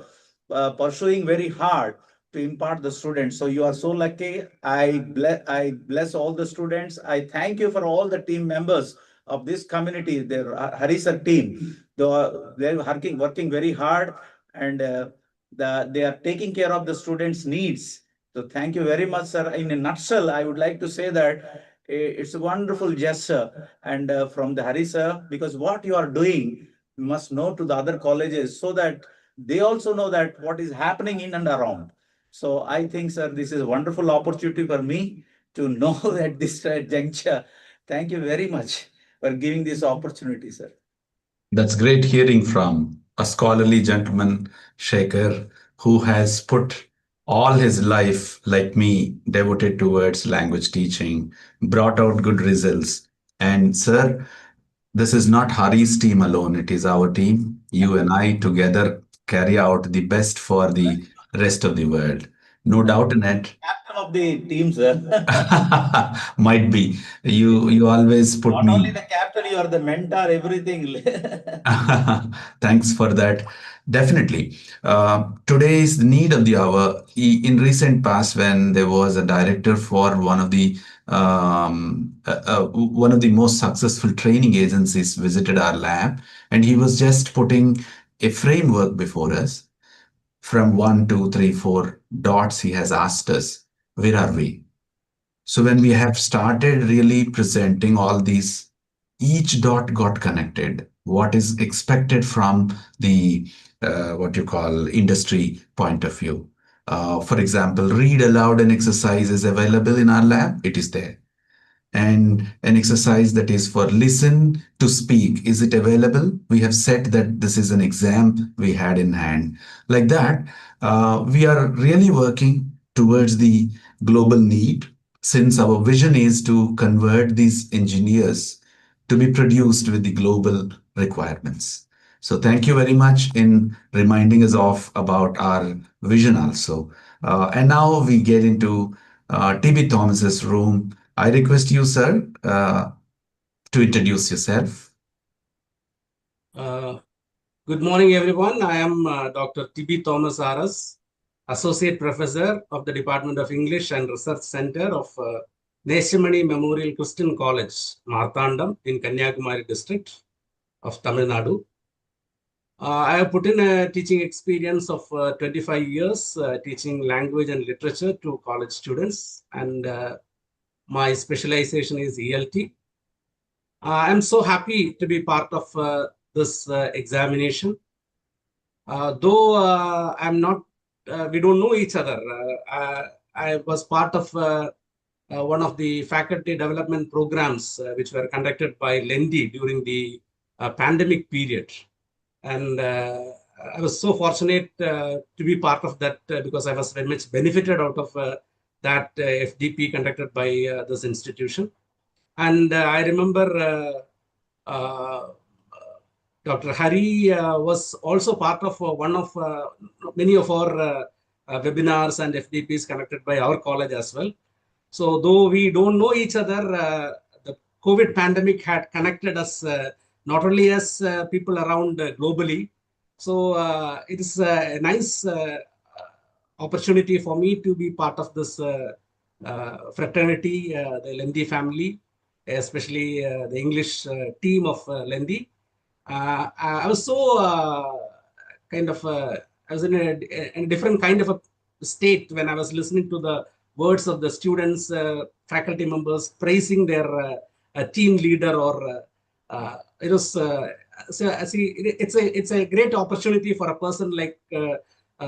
pursuing very hard to impart the students. So you are so lucky. I bless all the students. I thank you for all the team members of this community, the Harisa team. They're working very hard and they are taking care of the students' needs. So thank you very much, sir. In a nutshell, I would like to say that it's a wonderful gesture and from the Harisa because what you are doing, you must know to the other colleges so that they also know that what is happening in and around. So I think, sir, this is a wonderful opportunity for me to know at this juncture. Thank you very much for giving this opportunity, sir. That's great hearing from a scholarly gentleman, Shekhar, who has put all his life, like me, devoted towards language teaching, brought out good results. And, sir, this is not Hari's team alone, it is our team. You and I together carry out the best for the rest of the world. No doubt in it. Captain of the team, sir. Might be. You always put Not only me. the captain, you are the mentor, everything. Thanks for that. Definitely. Today is the need of the hour. In recent past, when there was a director for one of the most successful training agencies visited our lab, and he was just putting a framework before us. From one, two, three, four dots, he has asked us, where are we? So when we have started really presenting all these, each dot got connected. What is expected from the what you call industry point of view. For example, read aloud an exercise is available in our lab. It is there. And an exercise that is for listen to speak, is it available? We have said that this is an exam we had in hand. Like that, we are really working towards the global need, since our vision is to convert these engineers to be produced with the global requirements. So thank you very much in reminding us of about our vision also. And now we get into TB Thomas's room. I request you, sir, to introduce yourself. Uh, Good morning, everyone. I am Dr. T.B. Thomas R.S., Associate Professor of the Department of English and Research Center of Neshamani Memorial Christian College, Marthandam in Kanyakumari district of Tamil Nadu. I have put in a teaching experience of 25 years teaching language and literature to college students, and my specialization is ELT. I'm so happy to be part of this examination. Though I'm not, we don't know each other. I was part of one of the faculty development programs which were conducted by Lendi during the pandemic period. And I was so fortunate to be part of that because I was very much benefited out of that FDP conducted by this institution. And I remember Dr. Hari was also part of one of many of our webinars and FDPs conducted by our college as well. So though we don't know each other, the COVID pandemic had connected us not only as people around globally. So it is a nice opportunity for me to be part of this fraternity, the Lendi family, especially the English team of Lendi. I was so kind of, I was in a different kind of a state when I was listening to the words of the students, faculty members praising their team leader, or it was, so I see it's a great opportunity for a person like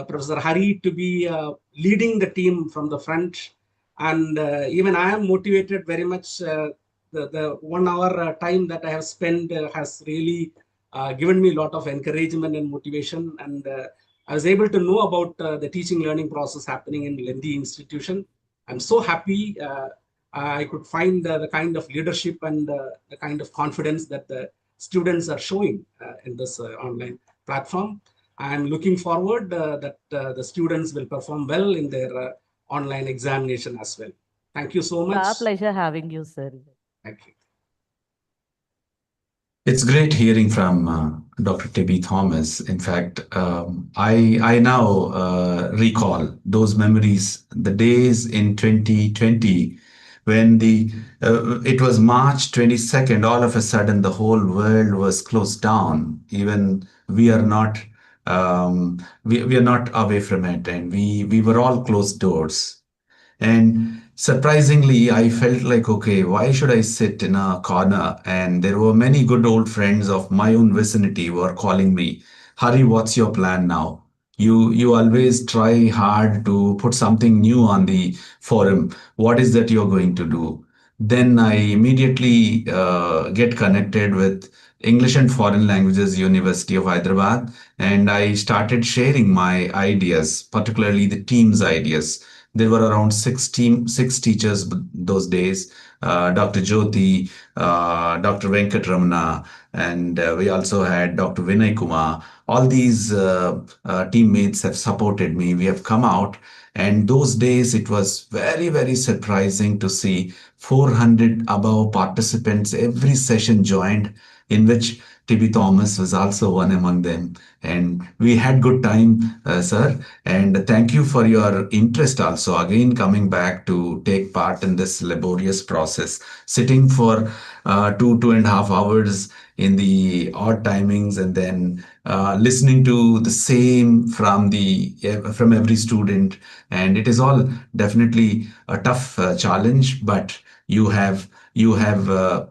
Professor Hari to be leading the team from the front. And even I am motivated very much. The 1 hour time that I have spent has really given me a lot of encouragement and motivation. And I was able to know about the teaching learning process happening in Lendi institution. I'm so happy I could find the kind of leadership and the kind of confidence that the students are showing in this online platform. I'm looking forward that the students will perform well in their online examination as well. Thank you so It's much. our pleasure having you, sir. Thank you. It's great hearing from Dr. T.B. Thomas. In fact, I now recall those memories, the days in 2020 when it was March 22nd. All of a sudden, the whole world was closed down. Even we are not we are not away from it, and we were all closed doors. And surprisingly, I felt like, okay, why should I sit in a corner? And there were many good old friends of my own vicinity who were calling me, Hari, what's your plan now? You always try hard to put something new on the forum. What is that you're going to do? Then I immediately get connected with English and Foreign Languages University of Hyderabad, and I started sharing my ideas, particularly the team's ideas. There were around six teachers those days, Dr. Jyoti, Dr. Venkatramana, and we also had Dr. Vinay Kumar. All these teammates have supported me. We have come out, and those days it was very, very surprising to see 400 above participants. Every session joined, in which TB Thomas was also one among them. And we had good time, sir. And thank you for your interest also, again, coming back to take part in this laborious process, sitting for 2.5 hours in the odd timings, and then listening to the same from every student. And it is all definitely a tough challenge, but you have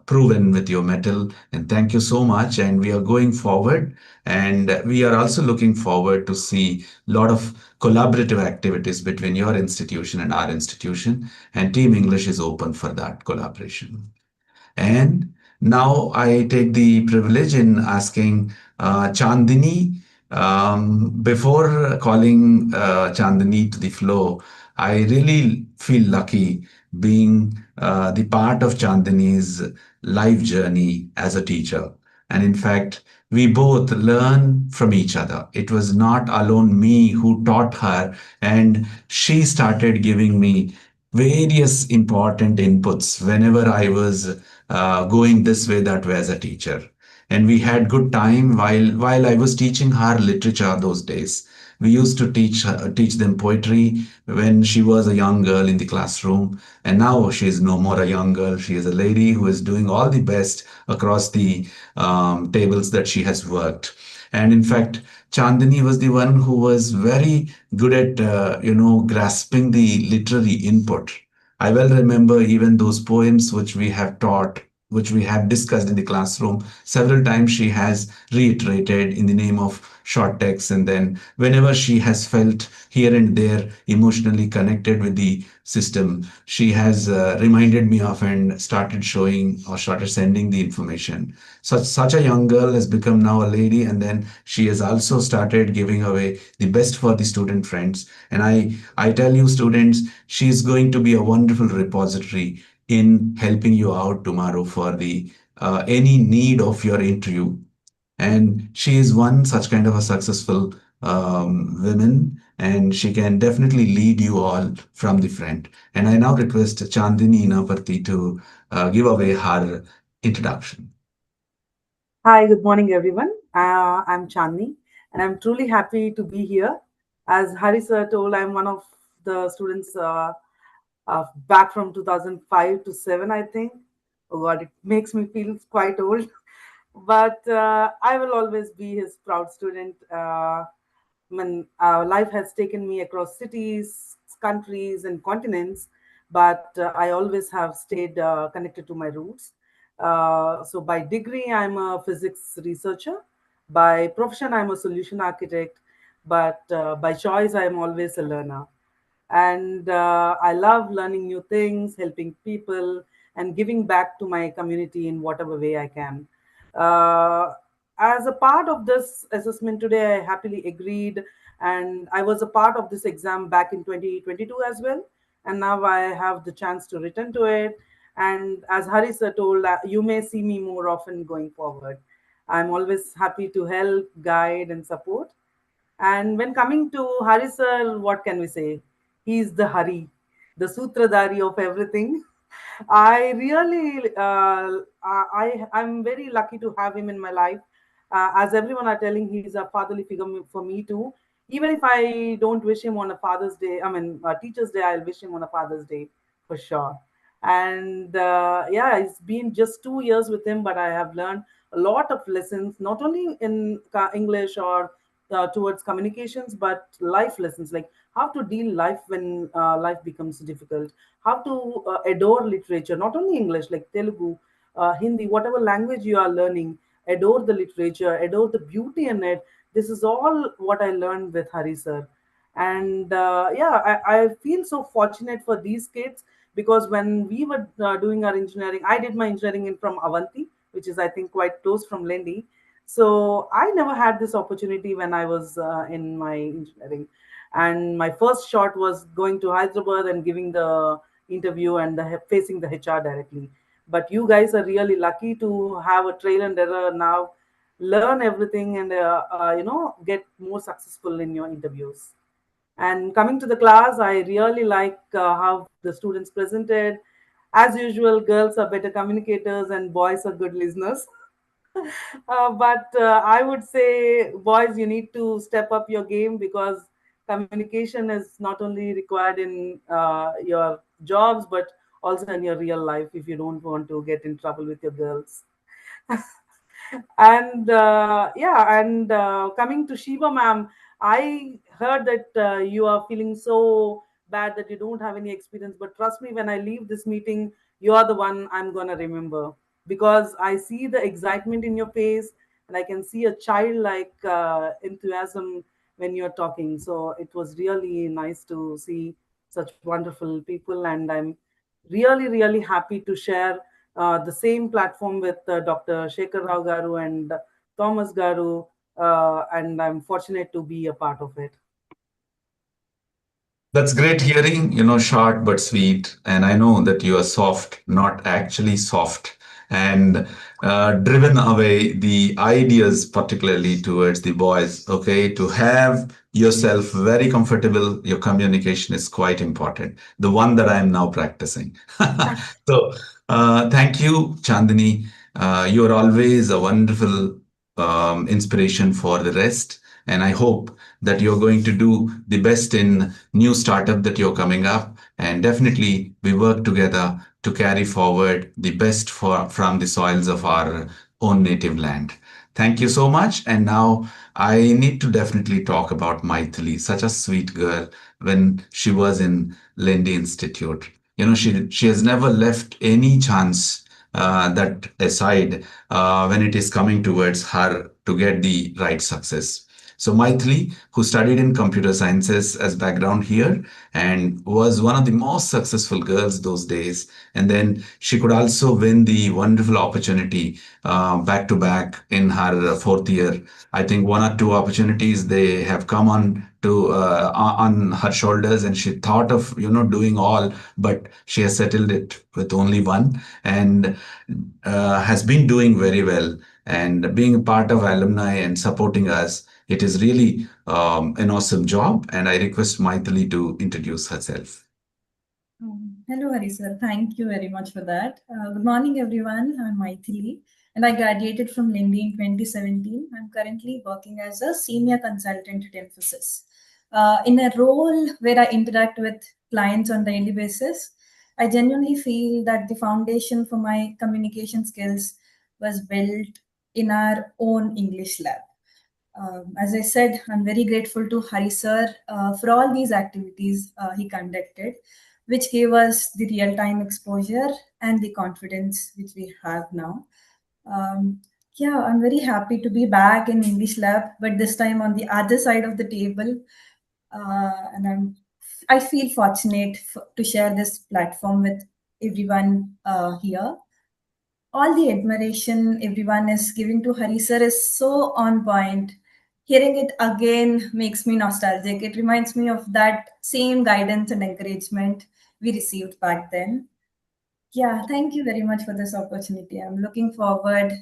proven with your mettle, and thank you so much. And we are going forward, and we are also looking forward to see a lot of collaborative activities between your institution and our institution, and Team English is open for that collaboration. And now I take the privilege in asking Chandini. Before calling Chandini to the floor, I really feel lucky being the part of Chandini's life journey as a teacher. And in fact, we both learn from each other. It was not alone me who taught her, and she started giving me various important inputs whenever I was going this way, that way as a teacher. And we had good time while I was teaching her literature those days. We used to teach them poetry when she was a young girl in the classroom, and now she is no more a young girl. She is a lady who is doing all the best across the tables that she has worked. And in fact, Chandini was the one who was very good at grasping the literary input. I well remember even those poems which we have taught, which we have discussed in the classroom. Several times she has reiterated in the name of short text, and then whenever she has felt here and there emotionally connected with the system, she has reminded me of and started showing or started sending the information. Such a young girl has become now a lady, and then she has also started giving away the best for the student friends. And I tell you, students, she is going to be a wonderful repository in helping you out tomorrow for the any need of your interview. And she is one such kind of a successful woman, and she can definitely lead you all from the front. And I now request Chandini Inaparthi to give away her introduction. Hi, good morning, everyone. I'm Chandni, and I'm truly happy to be here. As Hari sir told, I'm one of the students back from 2005 to 7, I think. Oh God, it makes me feel quite old. But I will always be his proud student. Life has taken me across cities, countries, and continents, but I always have stayed connected to my roots. So, by degree, I'm a physics researcher. By profession, I'm a solution architect. But by choice, I'm always a learner. And I love learning new things, helping people, and giving back to my community in whatever way I can. Uh, as a part of this assessment today, I happily agreed, and I was a part of this exam back in 2022 as well. And now I have the chance to return to it. And as Hari sir told, you may see me more often going forward. I'm always happy to help, guide, and support. And when coming to Hari sir, what can we say? He's the Hari, the Sutradhari of everything. I really, I'm very lucky to have him in my life. As everyone are telling, he's a fatherly figure for me too. Even if I don't wish him on a Father's Day, I mean Teacher's Day, I'll wish him on a Father's Day for sure. And yeah, it's been just 2 years with him, but I have learned a lot of lessons, not only in English or towards communications, but life lessons like how to deal life when life becomes difficult, how to adore literature, not only English, like Telugu, Hindi, whatever language you are learning, adore the literature, adore the beauty in it. This is all what I learned with Hari sir. And yeah, I feel so fortunate for these kids because when we were doing our engineering, I did my engineering in from Avanti, which is I think quite close from Lendi. So I never had this opportunity when I was in my engineering. And my first shot was going to Hyderabad and giving the interview and facing the HR directly. But you guys are really lucky to have a trail and error now, learn everything, and get more successful in your interviews. And coming to the class, I really like how the students presented. As usual, girls are better communicators and boys are good listeners. But I would say, boys, you need to step up your game because communication is not only required in your jobs, but also in your real life if you don't want to get in trouble with your girls. And yeah, and coming to Shiva ma'am, I heard that you are feeling so bad that you don't have any experience. But trust me, when I leave this meeting, you are the one I'm gonna remember because I see the excitement in your face and I can see a childlike enthusiasm when you're talking. So it was really nice to see such wonderful people, and I'm really happy to share the same platform with Dr. Shekhar Rao Garu and Thomas Garu, and I'm fortunate to be a part of it. That's great hearing, short but sweet. And I know that you are soft, not actually soft. and driven away the ideas, particularly towards the boys. Okay, to have yourself very comfortable, your communication is quite important. The one that I am now practicing. So, thank you, Chandini. You are always a wonderful inspiration for the rest. And I hope that you're going to do the best in new startup that you're coming up. And definitely we work together to carry forward the best from the soils of our own native land. Thank you so much. And now I need to definitely talk about Maithili, such a sweet girl when she was in Lendi Institute. You know, she has never left any chance that aside when it is coming towards her to get the right success. So Maithili, who studied in computer sciences as background here and was one of the most successful girls those days. And then she could also win the wonderful opportunity back to back in her fourth year. I think one or two opportunities they have come on her shoulders, and she thought of doing all, but she has settled it with only one, and has been doing very well. And being a part of alumni and supporting us, it is really an awesome job. And I request Maithili to introduce herself. Hello, Hari sir. Thank you very much for that. Good morning, everyone. I'm Maithili, and I graduated from Lindy in 2017. I'm currently working as a senior consultant at Emphasis. In a role where I interact with clients on a daily basis, I genuinely feel that the foundation for my communication skills was built in our own English lab. As I said, I'm very grateful to Hari sir for all these activities he conducted, which gave us the real-time exposure and the confidence which we have now. Yeah, I'm very happy to be back in English lab, but this time on the other side of the table. And I feel fortunate to share this platform with everyone here. All the admiration everyone is giving to Hari sir is so on point. Hearing it again makes me nostalgic. It reminds me of that same guidance and encouragement we received back then. Yeah, thank you very much for this opportunity. I'm looking forward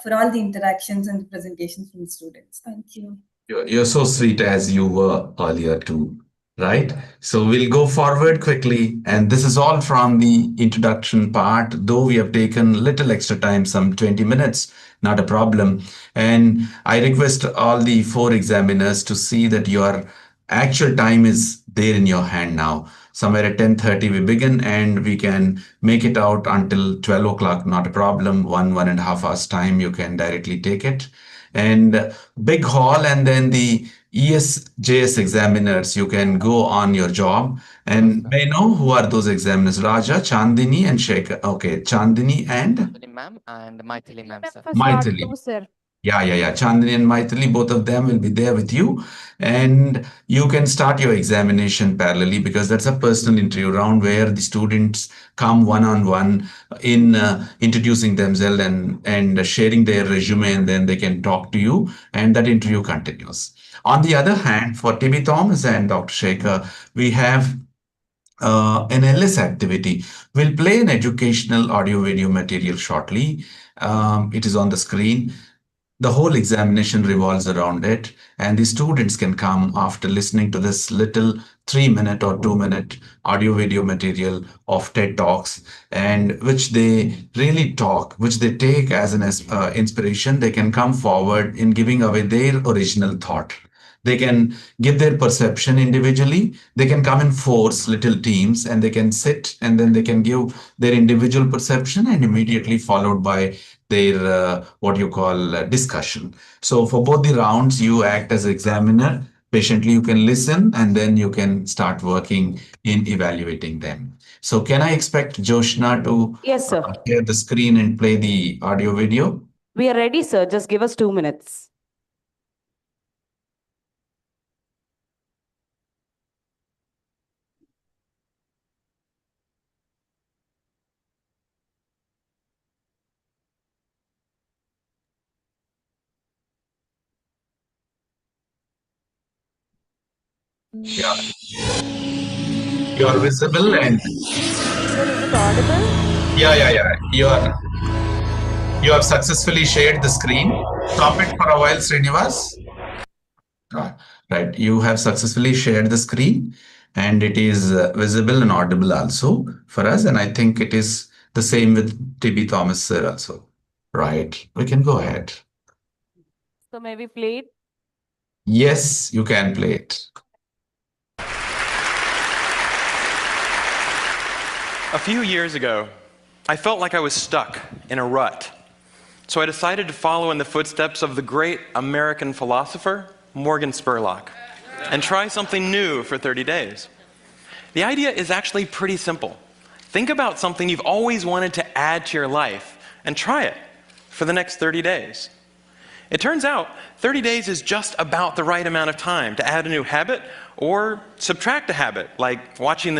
for all the interactions and presentations from the students. Thank you. You're so sweet as you were earlier too, right? So we'll go forward quickly. And this is all from the introduction part, though we have taken little extra time, some 20 minutes, not a problem. And I request all the four examiners to see that your actual time is there in your hand now. Somewhere at 10:30 we begin, and we can make it out until 12 o'clock, not a problem. 1.5 hours time, you can directly take it. And big hall, and then the ESJS examiners, you can go on your job. And may I know who are those examiners? Raja, Chandini, and Shekhar. Okay, Chandini and Chandani ma'am and Maithili ma'am, sir. Maithili. Yeah. Chandini and Maithili, both of them will be there with you. And you can start your examination parallelly, because that's a personal interview round where the students come one-on-one in introducing themselves and sharing their resume, and then they can talk to you, and that interview continues. On the other hand, for TB Thomas and Dr. Shekhar, we have an LS activity. We'll play an educational audio video material shortly. It is on the screen. The whole examination revolves around it, and the students can come after listening to this little 3-minute or 2-minute audio video material of TED Talks, and which they really talk, which they take as an inspiration. They can come forward in giving away their original thought. They can give their perception individually. They can come in fours, little teams, and they can sit, and then they can give their individual perception, and immediately followed by their what you call discussion. So for both the rounds, you act as examiner. Patiently, you can listen, and then you can start working in evaluating them. So can I expect Joshna to Yes, sir. share the screen and play the audio video? We are ready, sir. Just give us 2 minutes. Yeah. You are visible and Sir, is it audible? yeah. You are. You have successfully shared the screen. Stop it for a while, Srinivas. Right, you have successfully shared the screen and it is visible and audible also for us. And I think it is the same with TB Thomas sir also. Right, we can go ahead. So maybe play it. Yes, you can play it. A few years ago, I felt like I was stuck in a rut. So I decided to follow in the footsteps of the great American philosopher, Morgan Spurlock, and try something new for 30 days. The idea is actually pretty simple. Think about something you've always wanted to add to your life and try it for the next 30 days. It turns out 30 days is just about the right amount of time to add a new habit or subtract a habit, like watching the